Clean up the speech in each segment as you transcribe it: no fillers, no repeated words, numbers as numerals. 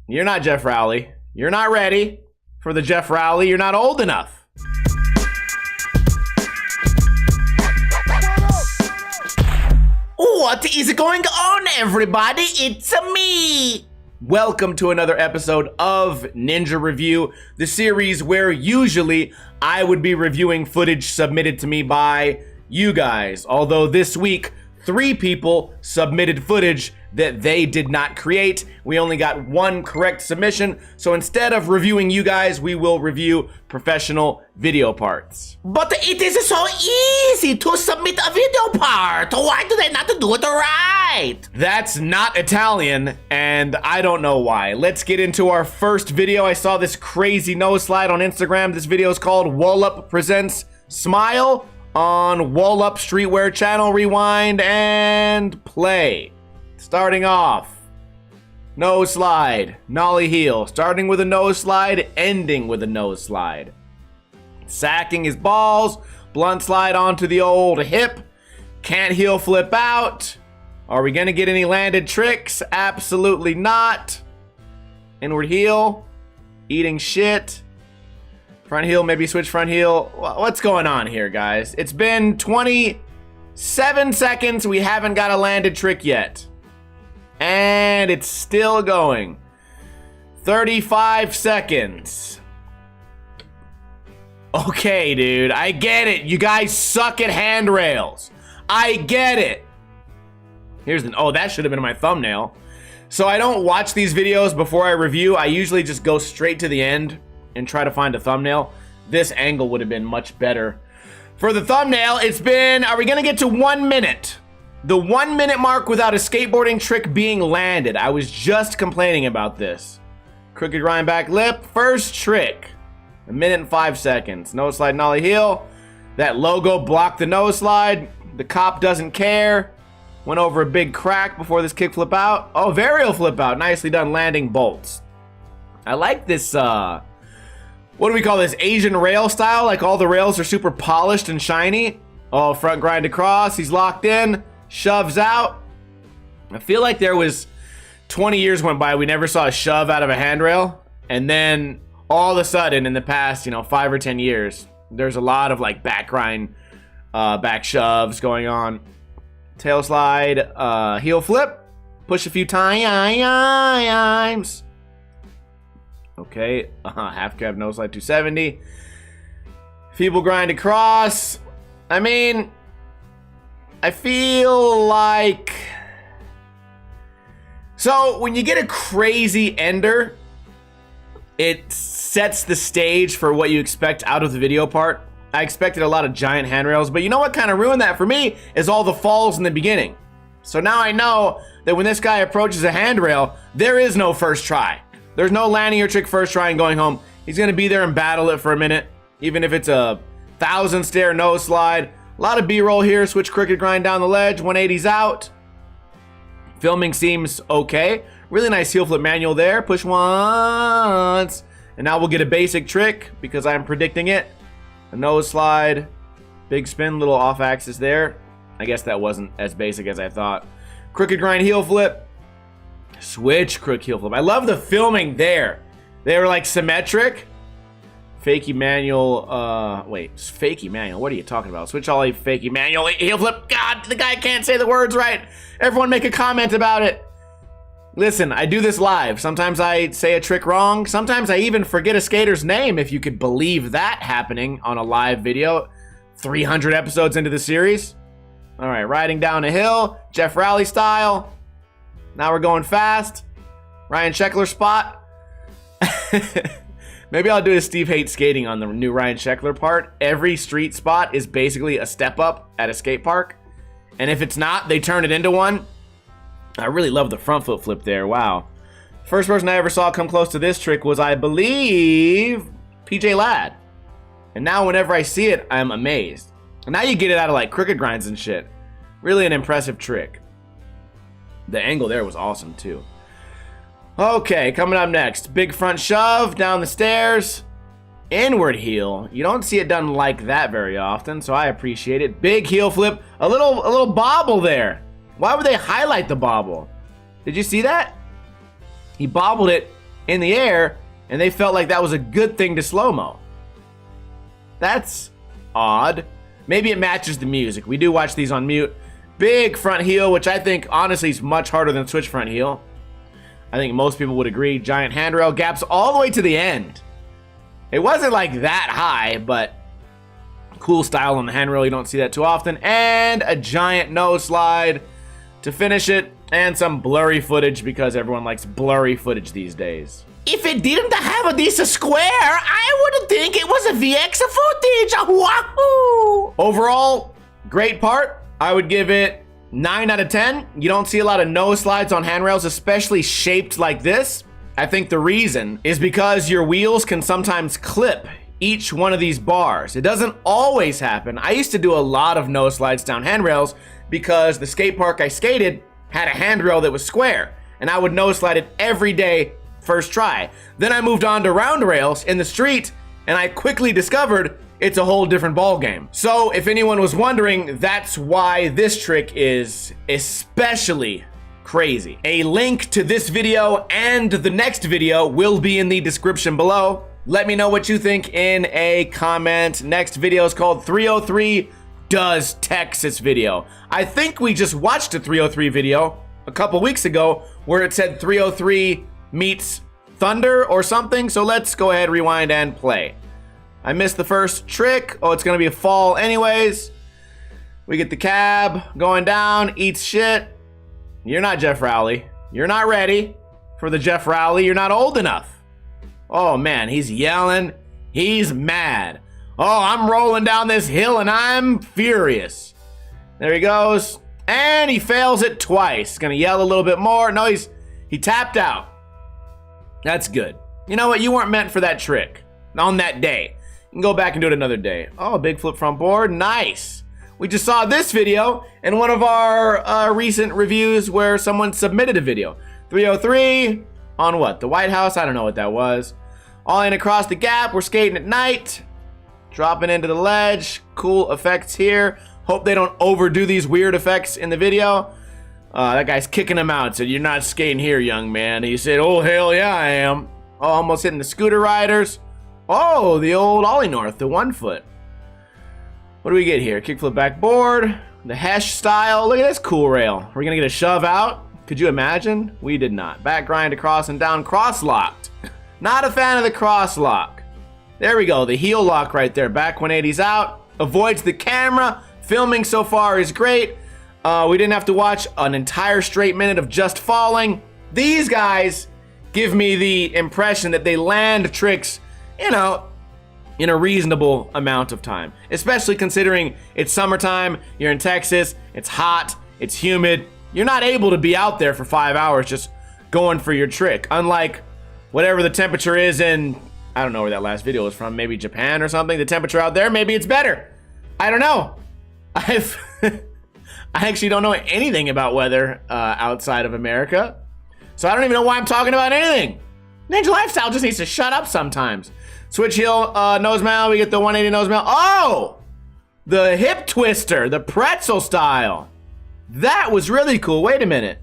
You're not Jeff Rowley. You're not ready for the Jeff Rowley. You're not old enough. What is going on, everybody? It's me. Welcome to another episode of Ninja Review, the series where usually I would be reviewing footage submitted to me by you guys. Although this week, 3 people submitted footage that they did not create. We only got 1 correct submission, so instead of reviewing you guys, we will review professional video parts. But it is so easy to submit a video part. Why do they not do it right? That's not Italian, and I don't know why. Let's get into our first video. I saw this crazy nose slide on Instagram. This video is called Wolup Presents Smile on Wolup Streetwear channel. Rewind and play. Starting off, nose slide, nollie heel. Starting with a nose slide, ending with a nose slide. Sacking his balls, blunt slide onto the old hip. Can't heel flip out. Are we gonna get any landed tricks? Absolutely not. Inward heel, eating shit. Front heel, maybe switch front heel. What's going on here, guys? It's been 27 seconds. We haven't got a landed trick yet. And it's still going. 35 seconds. Okay, dude, I get it. You guys suck at handrails. I get it. Here's the, oh, that should have been my thumbnail. So I don't watch these videos before I review. I usually just go straight to the end and try to find a thumbnail. This angle would have been much better. For the thumbnail, it's been, are we gonna get to 1 minute? The 1 minute mark without a skateboarding trick being landed. I was just complaining about this. Crooked grind back lip, first trick. 1 minute and 5 seconds. Nose slide, nollie heel. That logo blocked the nose slide. The cop doesn't care. Went over a big crack before this kick flip out. Oh, varial flip out. Nicely done landing bolts. I like this, what do we call this? Asian rail style? Like all the rails are super polished and shiny. Oh, front grind across. He's locked in. Shoves out. I feel like there was 20 years went by, we never saw a shove out of a handrail. And then all of a sudden in the past, 5 or 10 years, there's a lot of like back grind, back shoves going on. Tail slide, heel flip, push a few times. Okay, half cab nose slide 270. Feeble grind across. I mean, I feel like, so when you get a crazy ender, it sets the stage for what you expect out of the video part. I expected a lot of giant handrails, but you know what kind of ruined that for me is all the falls in the beginning. So now I know that when this guy approaches a handrail, there is no first try. There's no landing your trick first try and going home. He's gonna be there and battle it for a minute, even if it's a 1,000 stair nose slide. A lot of B-roll here, switch crooked grind down the ledge, 180's out. Filming seems okay. Really nice heel flip manual there, push once. And now we'll get a basic trick because I'm predicting it. A nose slide, big spin, little off axis there. I guess that wasn't as basic as I thought. Crooked grind heel flip, switch crook heel flip. I love the filming there. They were like symmetric. Fakey manual, fakey manual, what are you talking about? Switch ollie, fakey manual, heel flip. God, the guy can't say the words right. Everyone make a comment about it. Listen, I do this live. Sometimes I say a trick wrong. Sometimes I even forget a skater's name, if you could believe that happening on a live video. 300 episodes into the series. All right, riding down a hill, Jeff Rowley style. Now we're going fast. Ryan Sheckler spot. Maybe I'll do a Steve Hates skating on the new Ryan Sheckler part. Every street spot is basically a step up at a skate park. And if it's not, they turn it into one. I really love the front foot flip there. Wow. First person I ever saw come close to this trick was, I believe, PJ Ladd. And now whenever I see it, I'm amazed. And now you get it out of like crooked grinds and shit. Really an impressive trick. The angle there was awesome too. Okay, coming up next, big front shove down the stairs. Inward heel. You don't see it done like that very often, so I appreciate it. Big heel flip, a little bobble there. Why would they highlight the bobble? Did you see that? He bobbled it in the air, and they felt like that was a good thing to slow-mo. That's odd. Maybe it matches the music. We do watch these on mute. Big front heel, which I think honestly is much harder than switch front heel. I think most people would agree. Giant handrail, gaps all the way to the end. It wasn't like that high, but cool style on the handrail. You don't see that too often. And a giant nose slide to finish it. And some blurry footage because everyone likes blurry footage these days. If it didn't have this square, I would think it was a VX footage. Wahoo! Overall, great part. I would give it 9 out of 10. You don't see a lot of nose slides on handrails, especially shaped like this. I think the reason is because your wheels can sometimes clip each one of these bars. It doesn't always happen. I used to do a lot of nose slides down handrails because the skate park I skated had a handrail that was square, and I would nose slide it every day, first try. Then I moved on to round rails in the street, and I quickly discovered it's a whole different ball game. So if anyone was wondering, that's why this trick is especially crazy. A link to this video and the next video will be in the description below. Let me know what you think in a comment. Next video is called 303 Does Texas video. I think we just watched a 303 video a couple weeks ago where it said 303 meets Thunder or something. So let's go ahead, rewind, and play. I missed the first trick. Oh, it's gonna be a fall anyways. We get the cab going down, eats shit. You're not Jeff Rowley. You're not ready for the Jeff Rowley. You're not old enough. Oh man, he's yelling. He's mad. Oh, I'm rolling down this hill and I'm furious. There he goes. And he fails it twice. Gonna yell a little bit more. No, he tapped out. That's good. You know what? You weren't meant for that trick on that day. You can go back and do it another day. Oh, big flip front board. Nice. We just saw this video in one of our recent reviews where someone submitted a video. 303 on what? The White House? I don't know what that was. All in across the gap. We're skating at night. Dropping into the ledge. Cool effects here. Hope they don't overdo these weird effects in the video. That guy's kicking him out. Said, "You're not skating here, young man." He said, "Oh, hell yeah, I am." Oh, almost hitting the scooter riders. Oh, the old Ollie North, the 1 foot. What do we get here? Kickflip backboard. The Hesh style. Look at this cool rail. We're going to get a shove out. Could you imagine? We did not. Back grind across and down. Cross locked. Not a fan of the cross lock. There we go. The heel lock right there. Back 180's out. Avoids the camera. Filming so far is great. We didn't have to watch an entire straight minute of just falling. These guys give me the impression that they land tricks, you know, in a reasonable amount of time. Especially considering it's summertime, you're in Texas, it's hot, it's humid. You're not able to be out there for 5 hours just going for your trick. Unlike whatever the temperature is in, I don't know where that last video was from, maybe Japan or something. The temperature out there, maybe it's better. I don't know. I actually don't know anything about weather outside of America. So I don't even know why I'm talking about anything. Ninja Lifestyle just needs to shut up sometimes. Switch heel, nose mail. We get the 180 nose mail. Oh! The hip twister, the pretzel style. That was really cool. Wait a minute.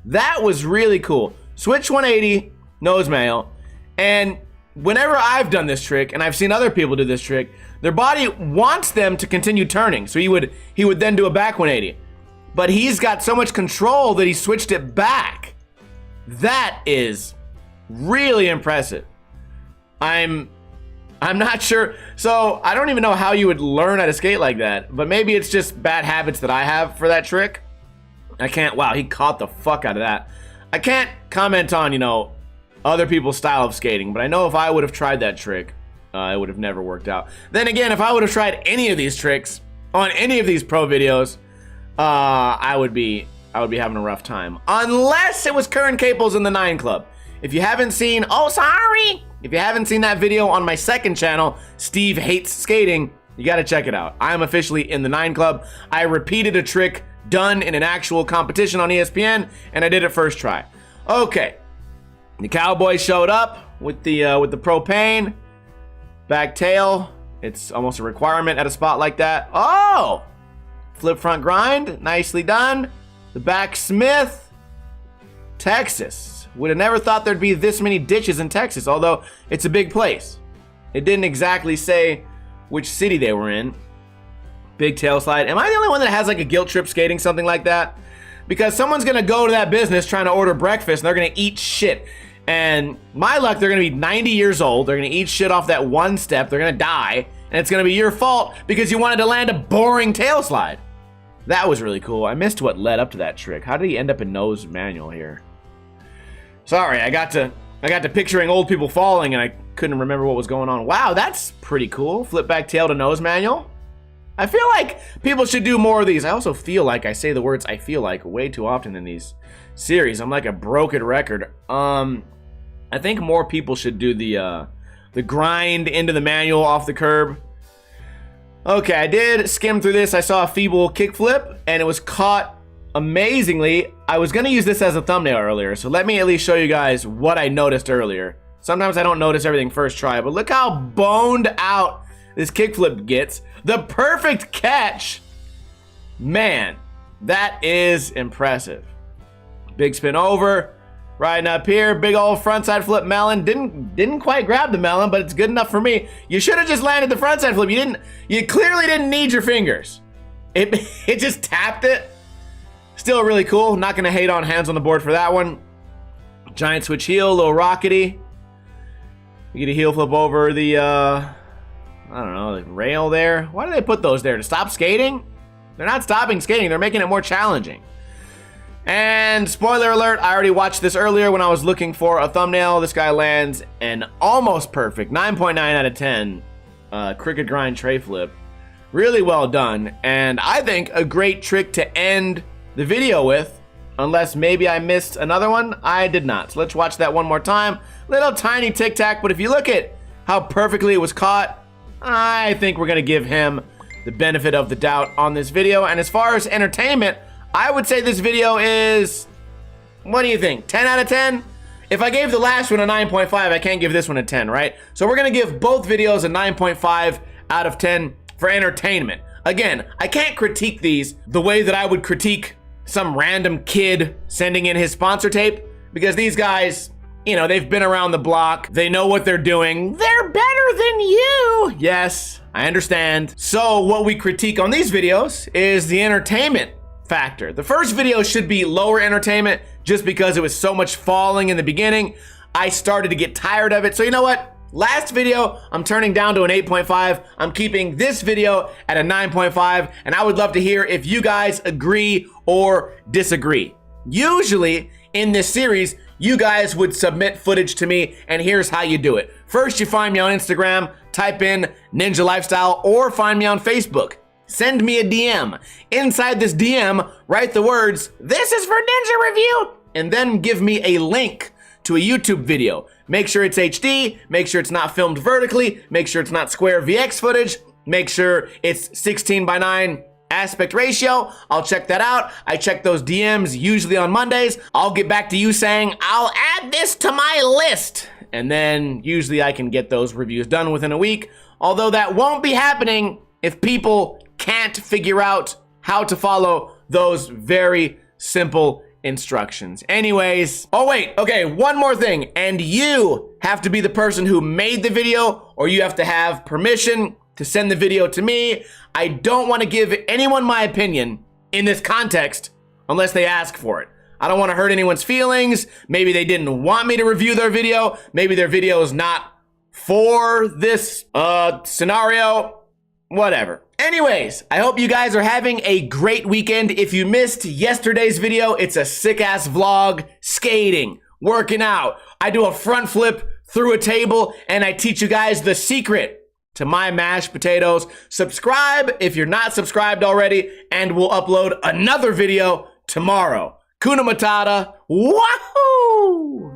That was really cool. Switch 180 nose mail. And whenever I've done this trick, and I've seen other people do this trick, their body wants them to continue turning. So he would then do a back 180. But he's got so much control that he switched it back. That is really impressive. I'm not sure. So I don't even know how you would learn how to skate like that. But maybe it's just bad habits that I have for that trick. I can't, wow, he caught the fuck out of that. I can't comment on, you know, other people's style of skating. But I know if I would have tried that trick, it would have never worked out. Then again, if I would have tried any of these tricks on any of these pro videos, I would be having a rough time. Unless it was Current Caples in the 9 Club. If you haven't seen, oh sorry! If you haven't seen that video on my second channel, Steve Hates Skating, you gotta check it out. I am officially in the 9 Club. I repeated a trick done in an actual competition on ESPN, and I did it first try. Okay. The Cowboys showed up with the propane. Back tail. It's almost a requirement at a spot like that. Oh! Flip front grind, nicely done. The back Smith, Texas. Would have never thought there'd be this many ditches in Texas, although it's a big place. It didn't exactly say which city they were in. Big tail slide. Am I the only one that has like a guilt trip skating something like that? Because someone's gonna go to that business trying to order breakfast and they're gonna eat shit. And my luck, they're gonna be 90 years old. They're gonna eat shit off that one step. They're gonna die. And it's gonna be your fault because you wanted to land a boring tail slide. That was really cool. I missed what led up to that trick. How did he end up in nose manual here? Sorry, I got to picturing old people falling and I couldn't remember what was going on. Wow, that's pretty cool. Flip back tail to nose manual. I feel like people should do more of these. I also feel like I say the words I feel like way too often in these series. I'm like a broken record. I think more people should do the grind into the manual off the curb. Okay, I did skim through this. I saw a feeble kickflip and it was caught amazingly. I was gonna use this as a thumbnail earlier, so let me at least show you guys what I noticed earlier. Sometimes I don't notice everything first try, but look how boned out this kickflip gets. The perfect catch. Man, that is impressive. Big spin over, riding up here, big old frontside flip melon. Didn't quite grab the melon, but it's good enough for me. You should have just landed the frontside flip. You clearly didn't need your fingers. It just tapped it. Still really cool. Not gonna hate on hands on the board for that one. Giant switch heel, a little rockety. You get a heel flip over the I don't know, the rail there. Why do they put those there? To stop skating? They're not stopping skating, they're making it more challenging. And spoiler alert, I already watched this earlier when I was looking for a thumbnail. This guy lands an almost perfect 9.9 out of 10 cricket grind tray flip. Really well done, and I think a great trick to end the video with, unless maybe I missed another one. I did not. So let's watch that one more time. Little tiny tic-tac, but if you look at how perfectly it was caught, I think we're gonna give him the benefit of the doubt on this video. And as far as entertainment, I would say this video is, what do you think, 10 out of 10? If I gave the last one a 9.5, I can't give this one a 10, right? So we're gonna give both videos a 9.5 out of 10 for entertainment. Again, I can't critique these the way that I would critique some random kid sending in his sponsor tape, because these guys, you know, they've been around the block. They know what they're doing. They're better than you. Yes, I understand. So what we critique on these videos is the entertainment factor. The first video should be lower entertainment just because it was so much falling in the beginning. I started to get tired of it. So you know what? Last video, I'm turning down to an 8.5. I'm keeping this video at a 9.5, and I would love to hear if you guys agree or disagree. Usually in this series, you guys would submit footage to me, and here's how you do it. First, you find me on Instagram, type in Ninja Lifestyle, or find me on Facebook. Send me a DM. Inside this DM, write the words, "This is for Ninja Review," and then give me a link to a YouTube video. Make sure it's HD, make sure it's not filmed vertically, make sure it's not square VX footage, make sure it's 16:9 aspect ratio. I'll check that out. I check those DMs usually on Mondays. I'll get back to you saying, I'll add this to my list. And then usually I can get those reviews done within a week. Although that won't be happening if people can't figure out how to follow those very simple instructions. Anyways, oh wait, okay, one more thing. And you have to be the person who made the video, or you have to have permission to send the video to me. I don't want to give anyone my opinion in this context unless they ask for it. I don't want to hurt anyone's feelings. Maybe they didn't want me to review their video. Maybe their video is not for this scenario. Whatever. Anyways, I hope you guys are having a great weekend. If you missed yesterday's video, it's a sick-ass vlog, skating, working out. I do a front flip through a table, and I teach you guys the secret to my mashed potatoes. Subscribe if you're not subscribed already, and we'll upload another video tomorrow. Kuna Matata. Wahoo!